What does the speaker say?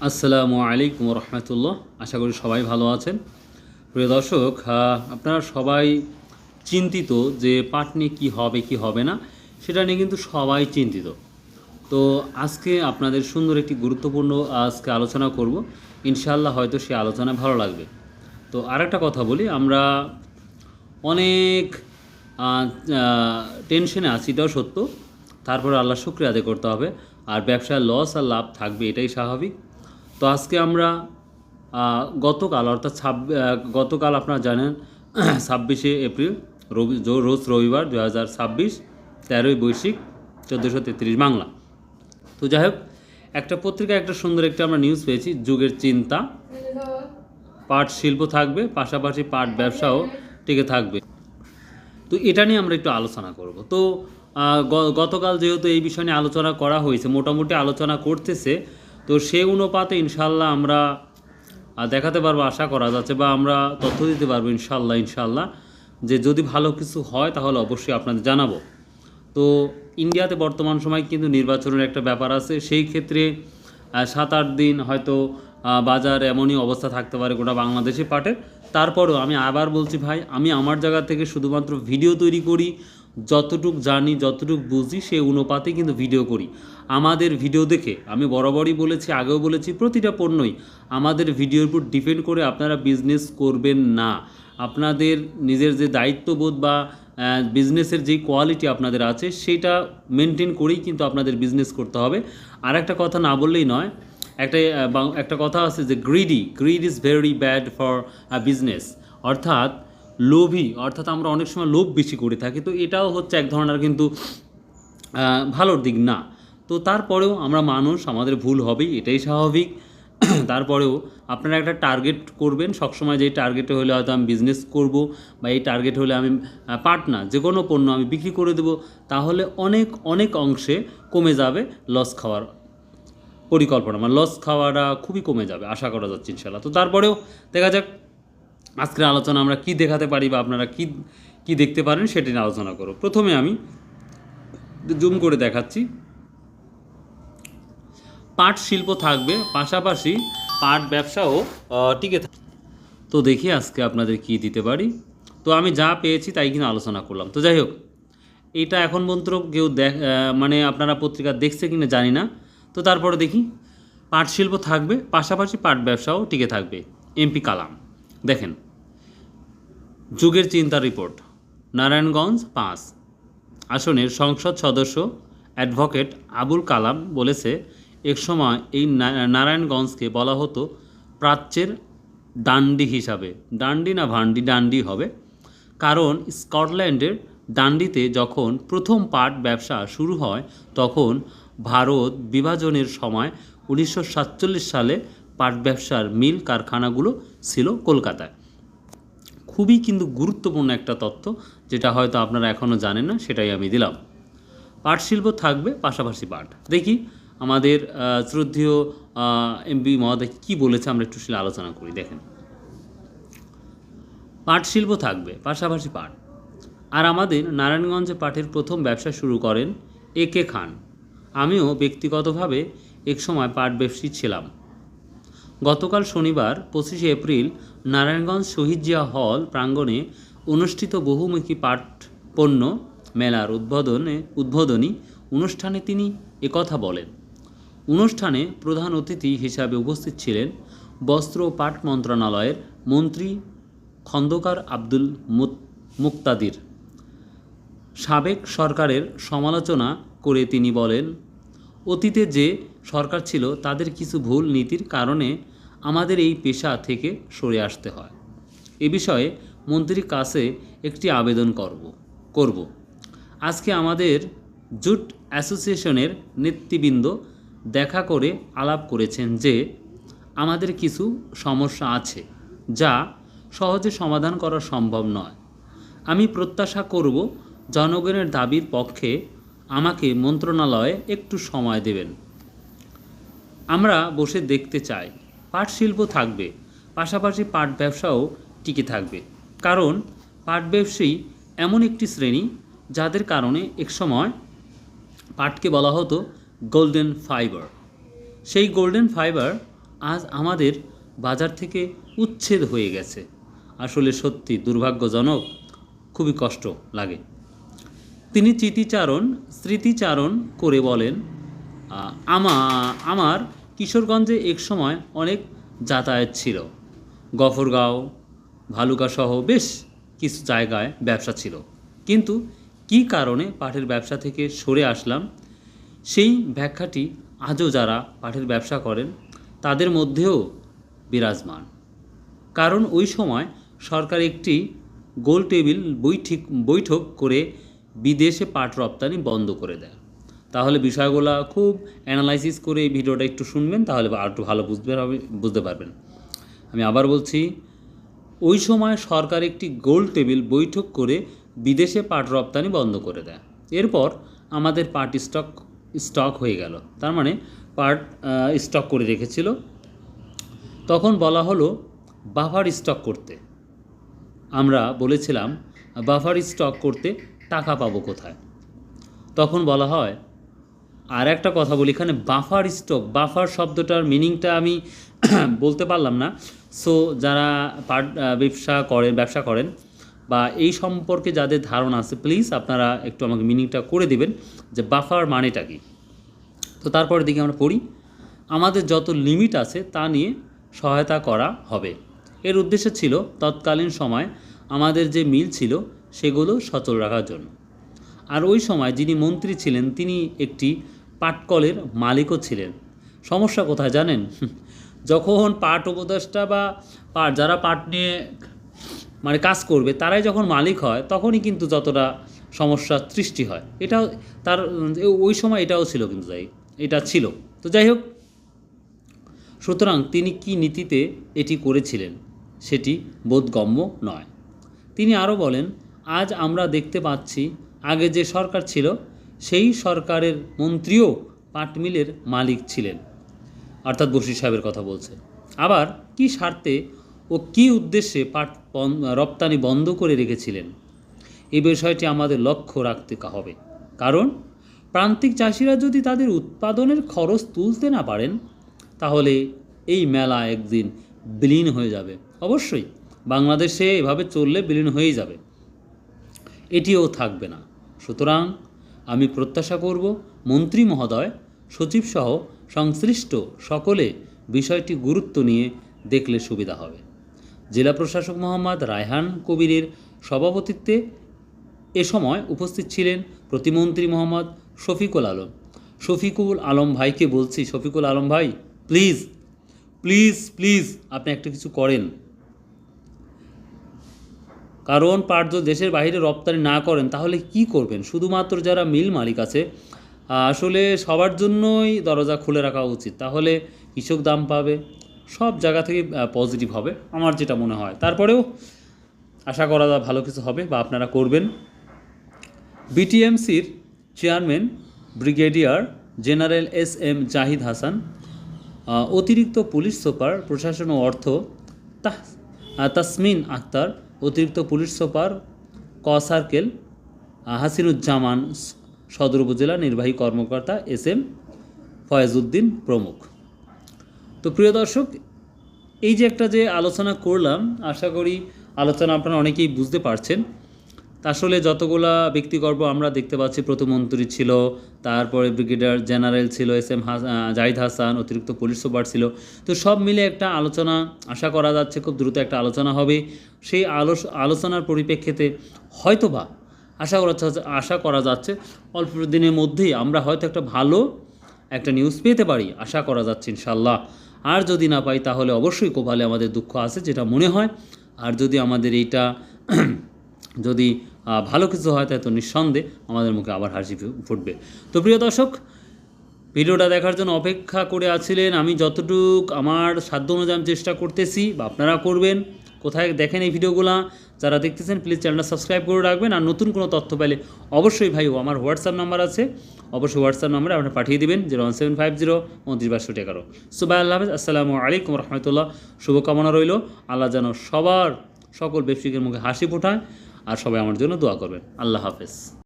আসসালামু আলাইকুম রহমতুল্লাহ। আশা করি সবাই ভালো আছেন। প্রিয় দর্শক, আপনারা সবাই চিন্তিত যে পাট নিয়ে কী হবে কি হবে না, সেটা নিয়ে কিন্তু সবাই চিন্তিত। তো আজকে আপনাদের সুন্দর একটি গুরুত্বপূর্ণ আজকে আলোচনা করব। ইনশাআল্লাহ হয়তো সেই আলোচনা ভালো লাগবে। তো আরেকটা কথা বলি, আমরা অনেক টেনশনে আছি, এটাও সত্য। তারপরে আল্লাহ শুকরিয়া আদায় করতে হবে। আর ব্যবসায় লস আর লাভ থাকবে, এটাই স্বাভাবিক। তো আজকে আমরা গতকাল অর্থাৎ গতকাল আপনারা জানেন 26শে এপ্রিল, রোজ রবিবার 2026, 13ই বৈশাখ 1433 বাংলা। তো যাই হোক, একটা পত্রিকায় একটা সুন্দর একটা আমরা নিউজ পেয়েছি, যুগের চিন্তা, পাট শিল্প থাকবে, পাশাপাশি পাট ব্যবসাও টিকে থাকবে। তো এটা নিয়ে আমরা একটু আলোচনা করব। তো গতকাল যেহেতু এই বিষয় নিয়ে আলোচনা করা হয়েছে, মোটামুটি আলোচনা করতেছে, তো সেই অনুপাতে ইনশাল্লাহ আমরা দেখাতে পারবো, আশা করা যাচ্ছে, বা আমরা তথ্য দিতে পারবো ইনশাল্লাহ যে যদি ভালো কিছু হয় তাহলে অবশ্যই আপনাদের জানাবো। তো ইন্ডিয়াতে বর্তমান সময় কিন্তু নির্বাচনের একটা ব্যাপার আছে, সেই ক্ষেত্রে 7-8 দিন হয়তো বাজার এমনই অবস্থা থাকতে পারে গোটা বাংলাদেশে পাটের। তারপরেও আমি আবার বলছি ভাই, আমি আমার জায়গা থেকে শুধুমাত্র ভিডিও তৈরি করি, যতটুক জানি যতটুক বুঝি সেই অনুপাতে কিন্তু ভিডিও করি। আমাদের ভিডিও দেখে, আমি বরাবরই বলেছি, আগেও বলেছি, প্রতিটা পণ্যই আমাদের ভিডিওর উপর ডিপেন্ড করে আপনারা বিজনেস করবেন না। আপনাদের নিজের যে দায়িত্ববোধ বা বিজনেসের যেই কোয়ালিটি আপনাদের আছে সেটা মেনটেন করেই কিন্তু আপনাদের বিজনেস করতে হবে। আর একটা কথা না বললেই নয়, একটা কথা আছে যে grid is very bad for business, অর্থাৎ লোভী, অর্থাৎ আমরা অনেক সময় লোভ বেশি করে থাকি। তো এটাও হচ্ছে এক ধরনের কিন্তু ভালোর দিক না। তো তারপরেও আমরা মানুষ, আমাদের ভুল হবেই, এটাই স্বাভাবিক। তারপরেও আপনারা একটা টার্গেট করবেন সবসময়, যে টার্গেটে হলে হয়তো আমি বিজনেস করব, বা এই টার্গেট হলে আমি পাট না যে কোনো পণ্য আমি বিক্রি করে দেবো, তাহলে অনেক অনেক অংশে কমে যাবে লস খাওয়ার পরিকল্পনা, মানে লস খাওয়াটা খুবই কমে যাবে, আশা করা যাচ্ছে ইনশাল্লাহ। তো তারপরেও দেখা যাক আজকের আলোচনা আমরা কি দেখাতে পারি, বা আপনারা কি কি দেখতে পারেন সেটি নিয়ে আলোচনা করব। প্রথমে আমি জুম করে দেখাচ্ছি, পাট শিল্প থাকবে, পাশাপাশি পাট ব্যবসাও টিকে থাকবে। তো দেখি আজকে আপনাদের কি দিতে পারি। তো আমি যা পেয়েছি তাই কিন্তু আলোচনা করলাম। তো যাই হোক, এটা এখন পর্যন্ত কেউ মানে আপনারা পত্রিকা দেখছে কিনা জানি না। তো তারপরে দেখি, পাট শিল্প থাকবে, পাশাপাশি পাট ব্যবসাও টিকে থাকবে, এমপি কালাম। দেখেন, যুগের চিন্তা রিপোর্ট, নারায়ণগঞ্জ 5 আসনের সংসদ সদস্য অ্যাডভোকেট আবুল কালাম বলেছে, একসময় এই নারায়ণগঞ্জকে বলা হতো প্রাচ্যের ডান্ডি হিসাবে। ডান্ডি না ভান্ডি, ডান্ডি হবে, কারণ স্কটল্যান্ডের ডান্ডিতে যখন প্রথম পাট ব্যবসা শুরু হয় তখন ভারত বিভাজনের সময় 1947 সালে পাট ব্যবসার মিল কারখানাগুলো ছিল কলকাতায়। খুবই কিন্তু গুরুত্বপূর্ণ একটা তথ্য, যেটা হয়তো আপনারা এখনও জানেন না, সেটাই আমি দিলাম। পাট শিল্প থাকবে, পাশাপাশি পাট। দেখি আমাদের শ্রদ্ধেয় এমপি মহোদয় কী বলেছে, আমরা একটু সেটা আলোচনা করি। দেখেন, পাট শিল্প থাকবে, পাশাপাশি পাট। আর আমাদের নারায়ণগঞ্জে পাটের প্রথম ব্যবসা শুরু করেন একে খান। আমিও ব্যক্তিগতভাবে একসময় পাট ব্যবসায়ী ছিলাম। গতকাল শনিবার 25শে এপ্রিল নারায়ণগঞ্জ শহীদ জিয়া হল প্রাঙ্গণে অনুষ্ঠিত বহুমুখী পাট পণ্য মেলার উদ্বোধনী অনুষ্ঠানে তিনি একথা বলেন। অনুষ্ঠানে প্রধান অতিথি হিসাবে উপস্থিত ছিলেন বস্ত্র ও পাট মন্ত্রণালয়ের মন্ত্রী খন্দকার আব্দুল মুক্তাদির। সাবেক সরকারের সমালোচনা করে তিনি বলেন, অতীতে যে সরকার ছিল তাদের কিছু ভুল নীতির কারণে আমাদের এই পেশা থেকে সরে আসতে হয়। এ বিষয়ে মন্ত্রীর কাছে একটি আবেদন করব। আজকে আমাদের জুট অ্যাসোসিয়েশনের নেতৃবৃন্দ দেখা করে আলাপ করেছেন যে আমাদের কিছু সমস্যা আছে যা সহজে সমাধান করা সম্ভব নয়। আমি প্রত্যাশা করব জনগণের দাবির পক্ষে আমাকে মন্ত্রণালয়ে একটু সময় দেবেন। আমরা বসে দেখতে চাই। পাট শিল্প থাকবে, পাশাপাশি পাট ব্যবসাও টিকে থাকবে, কারণ পাট ব্যবসায়ী এমন একটি শ্রেণী যাদের কারণে একসময় পাটকে বলা হতো গোল্ডেন ফাইবার। সেই গোল্ডেন ফাইবার আজ আমাদের বাজার থেকে উচ্ছেদ হয়ে গেছে। আসলে সত্যি দুর্ভাগ্যজনক, খুবই কষ্ট লাগে। তিনি স্মৃতিচারণ করে বলেন, আমার কিশোরগঞ্জে এক সময় অনেক যাতায়াত ছিল। গফরগাঁও, ভালুকা সহ বেশ কিছু জায়গায় ব্যবসা ছিল, কিন্তু কী কারণে পাটের ব্যবসা থেকে সরে আসলাম সেই ব্যাখ্যাটি আজও যারা পাটের ব্যবসা করেন তাদের মধ্যেও বিরাজমান। কারণ ওই সময় সরকার একটি গোল টেবিল বৈঠক করে বিদেশে পাট রপ্তানি বন্ধ করে দেয়। তাহলে বিষয়গুলো খুব অ্যানালাইসিস করে এই ভিডিওটা একটু শুনবেন, তাহলে আর একটু ভালো বুঝতে পারবেন। আমি আবার বলছি, ওই সময় সরকার একটি গোল টেবিল বৈঠক করে বিদেশে পাট রপ্তানি বন্ধ করে দেয়। এরপর আমাদের পাট স্টক হয়ে গেল, তার মানে পাট স্টক করে রেখেছিল। তখন বলা হলো বাফার স্টক করতে। আমরা বলেছিলাম বাফার স্টক করতে টাকা পাবো কোথায়? তখন বলা হয়, আর একটা কথা বলি এখানে, বাফার শব্দটার মিনিংটা আমি বলতে পারলাম না। সো যারা পাট ব্যবসা করেন বা এই সম্পর্কে যাদের ধারণা আছে, প্লিজ আপনারা একটু আমাকে মিনিংটা করে দিবেন যে বাফার মানেটা কি। তো তারপরের দিকে আমরা পড়ি, আমাদের যত লিমিট আছে তা নিয়ে সহায়তা করা হবে। এর উদ্দেশ্য ছিল তৎকালীন সময় আমাদের যে মিল ছিল সেগুলো সচল রাখার জন্য। আর ওই সময় যিনি মন্ত্রী ছিলেন তিনি একটি পাটকলের মালিকও ছিলেন। সমস্যা কোথায় জানেন? যখন পাট উপদেষ্টা বা যারা পাট নিয়ে মানে কাজ করবে তারাই যখন মালিক হয় তখনই কিন্তু যতটা সমস্যার সৃষ্টি হয়। এটাও তার ওই সময় এটাও ছিল, কিন্তু এটা ছিল। তো যাই হোক, সুতরাং তিনি কি নীতিতে এটি করেছিলেন সেটি বোধগম্য নয়। তিনি আরও বলেন, আজ আমরা দেখতে পাচ্ছি আগে যে সরকার ছিল সেই সরকারের মন্ত্রীও পাট মিলের মালিক ছিলেন, অর্থাৎ বশির সাহেবের কথা বলছে। আবার কি স্বার্থে ও কি উদ্দেশ্যে পাট রপ্তানি বন্ধ করে রেখেছিলেন এই বিষয়টি আমাদের লক্ষ্য রাখতে হবে। কারণ প্রান্তিক চাষিরা যদি তাদের উৎপাদনের খরচ তুলতে না পারেন তাহলে এই মেলা একদিন বিলীন হয়ে যাবে। অবশ্যই বাংলাদেশে এভাবে চললে বিলীন হয়েই যাবে, এটিও থাকবে না। সুতরাং আমি প্রত্যাশা করব মন্ত্রী মহোদয়, সচিবসহ সংশ্লিষ্ট সকলে বিষয়টি গুরুত্ব নিয়ে দেখলে সুবিধা হবে। জেলা প্রশাসক মোহাম্মদ রায়হান কবিরের সভাপতিত্বে এ সময় উপস্থিত ছিলেন প্রতিমন্ত্রী মোহাম্মদ শফিকুল আলম ভাইকে বলছি, শফিকুল আলম ভাই, প্লিজ প্লিজ প্লিজ আপনি একটা কিছু করেন। কারণ পাট যদি দেশের বাইরে রপ্তানি না করেন তাহলে কি করবেন? শুধুমাত্র যারা মিল মালিক আছে, আসলে সবার জন্যই দরজা খুলে রাখা উচিত, তাহলে কৃষক দাম পাবে, সব জায়গা থেকে পজিটিভ হবে আমার যেটা মনে হয়। তারপরেও আশা করা যায় ভালো কিছু হবে বা আপনারা করবেন। বিটিএমসির chairman brigadier general SM Zahid Hasan, অতিরিক্ত পুলিশ সুপার প্রশাসন ও অর্থ তাসমিন আক্তার, অতিরিক্ত পুলিশ সুপার সার্কেল হাসিনুজ্জামান, সদর উপজেলা নির্বাহী কর্মকর্তা SM ফয়েজউদ্দিন প্রমুখ। তো প্রিয় দর্শক, এই যে একটা যে আলোচনা করলাম, আশা করি আলোচনা আপনারা অনেকেই বুঝতে পারছেন। আসলে যতগুলা ব্যক্তিগর্ব আমরা দেখতে পাচ্ছি, প্রতিমন্ত্রী ছিল, তারপরে ব্রিগেডিয়ার জেনারেল ছিল SM জাহিদ হাসান, অতিরিক্ত পুলিশ সুপার ছিল। তো সব মিলে একটা আলোচনা আশা করা যাচ্ছে খুব দ্রুত একটা আলোচনা হবে। সেই আলোচনার পরিপ্রেক্ষিতে হয়তোবা আশা করা যাচ্ছে অল্প দিনের মধ্যেই আমরা হয়তো একটা ভালো একটা নিউজ পেতে পারি, আশা করা যাচ্ছে ইনশাল্লাহ। আর যদি না পাই তাহলে অবশ্যই কপালে আমাদের দুঃখ আছে, যেটা মনে হয়। আর যদি আমাদের এইটা যদি ভালো কিছু হয় তাই তো নিঃসন্দেহে আমাদের মুখে আবার হাসি ফুটবে। তো প্রিয় দর্শক, ভিডিওটা দেখার জন্য অপেক্ষা করে আছিলেন। আমি যতটুক আমার সাধ্য অনুযায়ী চেষ্টা করতেছি বা আপনারা করবেন। কোথায় দেখেন এই ভিডিওগুলো, যারা দেখতেছেন প্লিজ চ্যানেলটা সাবস্ক্রাইব করে রাখবেন। আর নতুন কোনো তথ্য পেলে অবশ্যই ভাই আমার হোয়াটসঅ্যাপ নাম্বার আছে, অবশ্যই হোয়াটসঅ্যাপ নাম্বারে আপনারা পাঠিয়ে দেবেন 01750 296211। সো বাই, আল্লাহ হাফেজ, আসসালামু আলাইকুম রহমতুল্লাহ। শুভকামনা রইল, আল্লাহ যেন সকল ব্যবসায়ীদের মুখে হাসি ফোটায় আর সবাই আমার জন্য দোয়া করবেন। আল্লাহ হাফেজ।